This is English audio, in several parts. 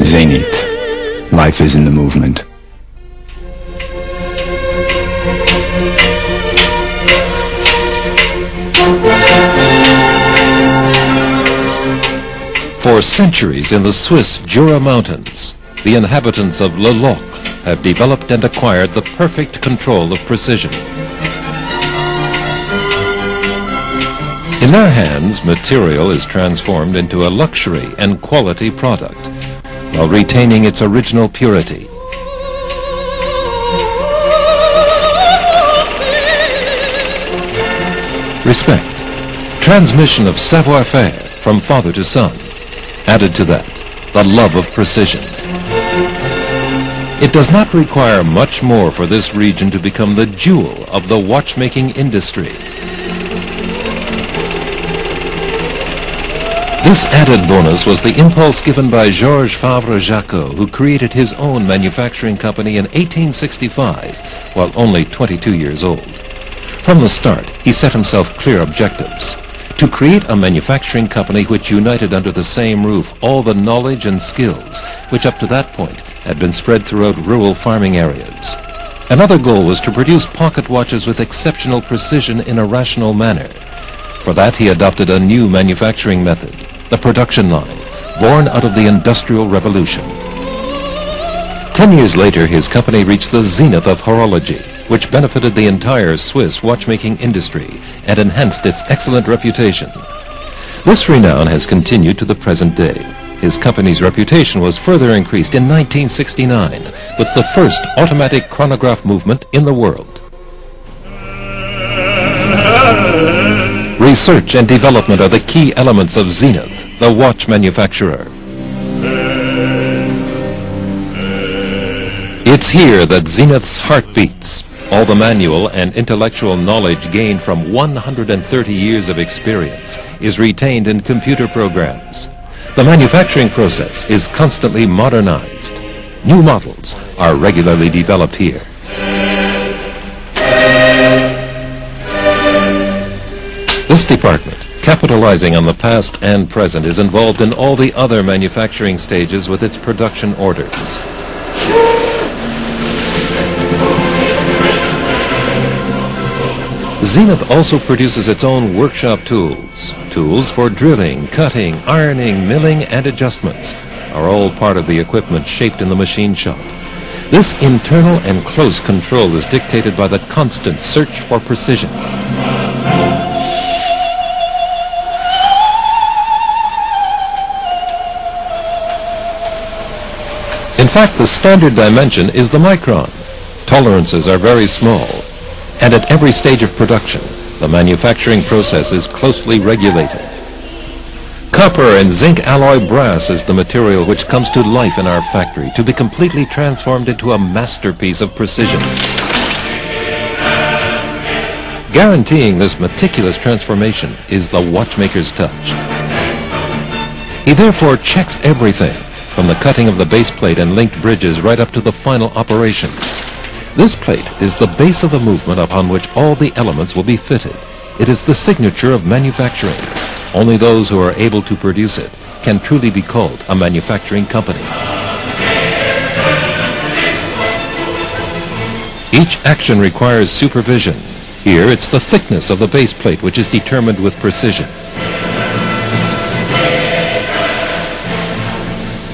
Zenith. Life is in the movement. For centuries in the Swiss Jura Mountains, the inhabitants of Le Loch have developed and acquired the perfect control of precision. In their hands, material is transformed into a luxury and quality product, while retaining its original purity. Respect. Transmission of savoir-faire from father to son. Added to that, the love of precision. It does not require much more for this region to become the jewel of the watchmaking industry. This added bonus was the impulse given by Georges Favre-Jacot, who created his own manufacturing company in 1865, while only 22 years old. From the start, he set himself clear objectives: to create a manufacturing company which united under the same roof all the knowledge and skills which up to that point had been spread throughout rural farming areas. Another goal was to produce pocket watches with exceptional precision in a rational manner. For that, he adopted a new manufacturing method, the production line, born out of the Industrial Revolution. 10 years later, his company reached the zenith of horology, which benefited the entire Swiss watchmaking industry and enhanced its excellent reputation. This renown has continued to the present day. His company's reputation was further increased in 1969 with the first automatic chronograph movement in the world. Research and development are the key elements of Zenith, the watch manufacturer. It's here that Zenith's heart beats. All the manual and intellectual knowledge gained from 130 years of experience is retained in computer programs. The manufacturing process is constantly modernized. New models are regularly developed here. This department, capitalizing on the past and present, is involved in all the other manufacturing stages with its production orders. Zenith also produces its own workshop tools. Tools for drilling, cutting, ironing, milling, and adjustments are all part of the equipment shaped in the machine shop. This internal and close control is dictated by the constant search for precision. In fact, the standard dimension is the micron. Tolerances are very small. And at every stage of production, the manufacturing process is closely regulated. Copper and zinc alloy brass is the material which comes to life in our factory to be completely transformed into a masterpiece of precision. Guaranteeing this meticulous transformation is the watchmaker's touch. He therefore checks everything, from the cutting of the base plate and linked bridges right up to the final operations. This plate is the base of the movement upon which all the elements will be fitted. It is the signature of manufacturing. Only those who are able to produce it can truly be called a manufacturing company. Each action requires supervision. Here, it's the thickness of the base plate which is determined with precision.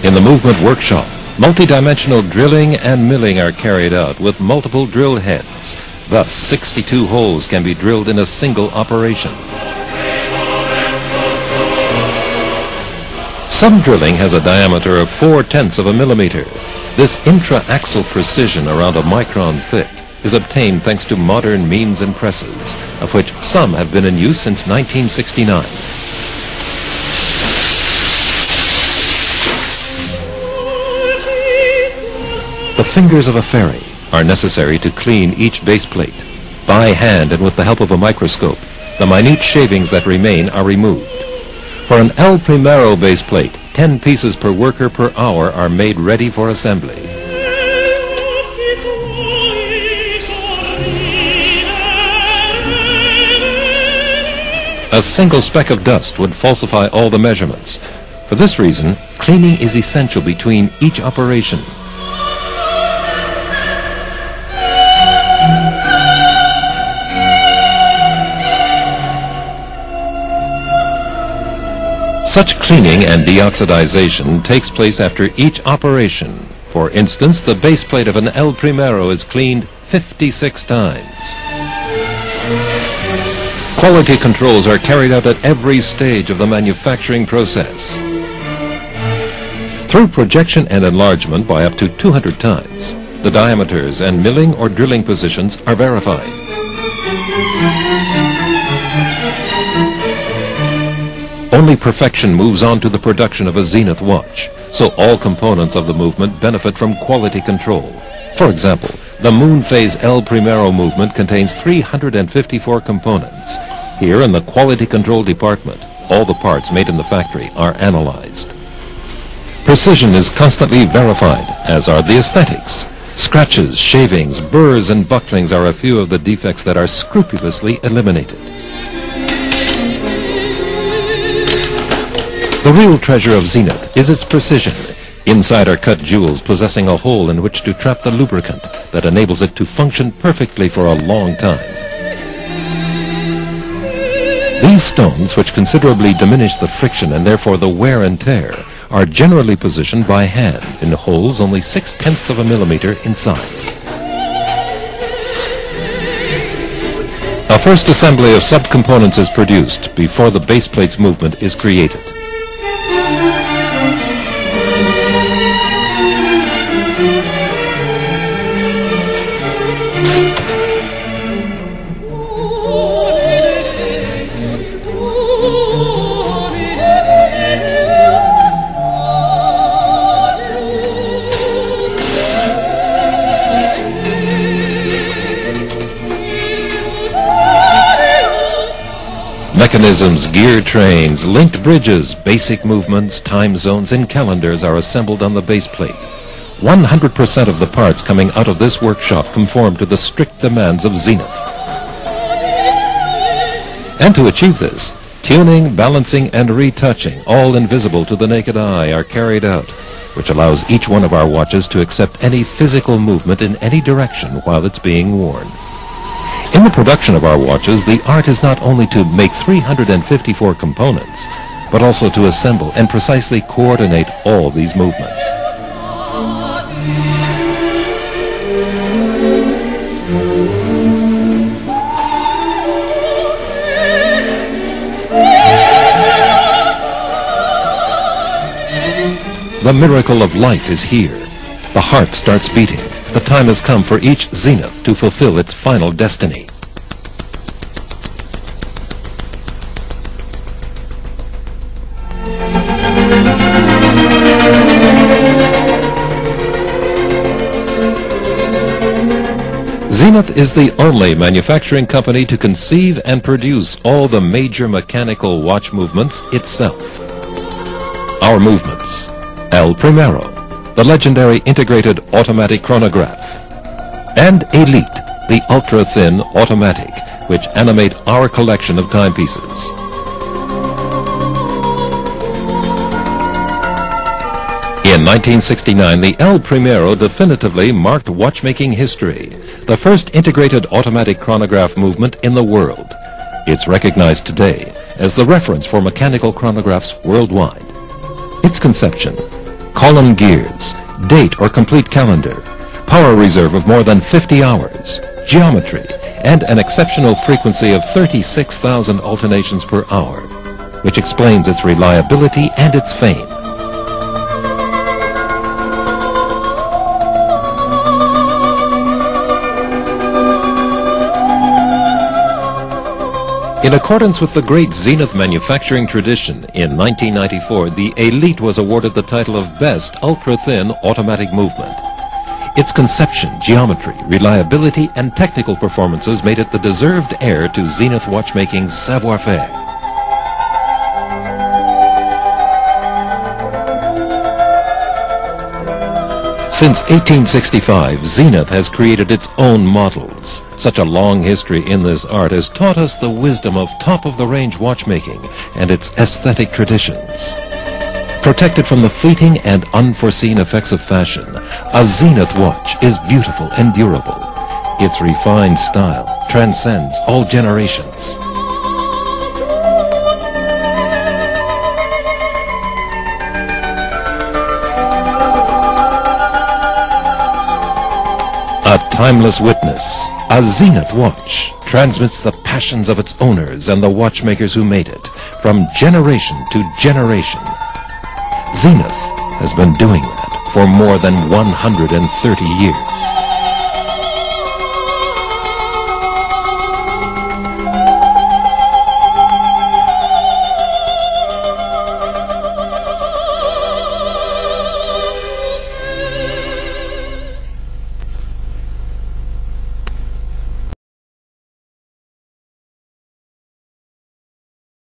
In the movement workshop, multi-dimensional drilling and milling are carried out with multiple drill heads. Thus, 62 holes can be drilled in a single operation. Some drilling has a diameter of 4/10 of a millimeter. This intra-axle precision around a micron thick is obtained thanks to modern means and presses, of which some have been in use since 1969. The fingers of a ferry are necessary to clean each base plate, By hand and with the help of a microscope, the minute shavings that remain are removed. For an El Primero base plate, 10 pieces per worker per hour are made ready for assembly. A single speck of dust would falsify all the measurements. For this reason, cleaning is essential between each operation. Such cleaning and deoxidization takes place after each operation. For instance, the base plate of an El Primero is cleaned 56 times. Quality controls are carried out at every stage of the manufacturing process. Through projection and enlargement by up to 200 times, the diameters and milling or drilling positions are verified. Only perfection moves on to the production of a Zenith watch, so all components of the movement benefit from quality control. For example, the moon phase El Primero movement contains 354 components. Here in the quality control department, all the parts made in the factory are analyzed. Precision is constantly verified, as are the aesthetics. Scratches, shavings, burrs, and bucklings are a few of the defects that are scrupulously eliminated. The real treasure of Zenith is its precision. Inside are cut jewels possessing a hole in which to trap the lubricant that enables it to function perfectly for a long time. These stones, which considerably diminish the friction and therefore the wear and tear, are generally positioned by hand in holes only 0.6 of a millimeter in size. A first assembly of subcomponents is produced before the base plate's movement is created. Mechanisms, gear trains, linked bridges, basic movements, time zones, and calendars are assembled on the base plate. 100% of the parts coming out of this workshop conform to the strict demands of Zenith. And to achieve this, tuning, balancing, and retouching, all invisible to the naked eye, are carried out, which allows each one of our watches to accept any physical movement in any direction while it's being worn. In the production of our watches, the art is not only to make 354 components, but also to assemble and precisely coordinate all these movements. The miracle of life is here. The heart starts beating. The time has come for each Zenith to fulfill its final destiny. Zenith is the only manufacturing company to conceive and produce all the major mechanical watch movements itself. Our movements: El Primero, the legendary integrated automatic chronograph, and Elite, the ultra-thin automatic, which animate our collection of timepieces. In 1969, the El Primero definitively marked watchmaking history, the first integrated automatic chronograph movement in the world. It's recognized today as the reference for mechanical chronographs worldwide. Its conception: column gears, date or complete calendar, power reserve of more than 50 hours, geometry, and an exceptional frequency of 36,000 alternations per hour, which explains its reliability and its fame. In accordance with the great Zenith manufacturing tradition, in 1994, the Elite was awarded the title of Best Ultra-Thin Automatic Movement. Its conception, geometry, reliability, and technical performances made it the deserved heir to Zenith watchmaking's savoir-faire. Since 1865, Zenith has created its own models. Such a long history in this art has taught us the wisdom of top-of-the-range watchmaking and its aesthetic traditions. Protected from the fleeting and unforeseen effects of fashion, a Zenith watch is beautiful and durable. Its refined style transcends all generations. A timeless witness, a Zenith watch transmits the passions of its owners and the watchmakers who made it, from generation to generation. Zenith has been doing that for more than 130 years.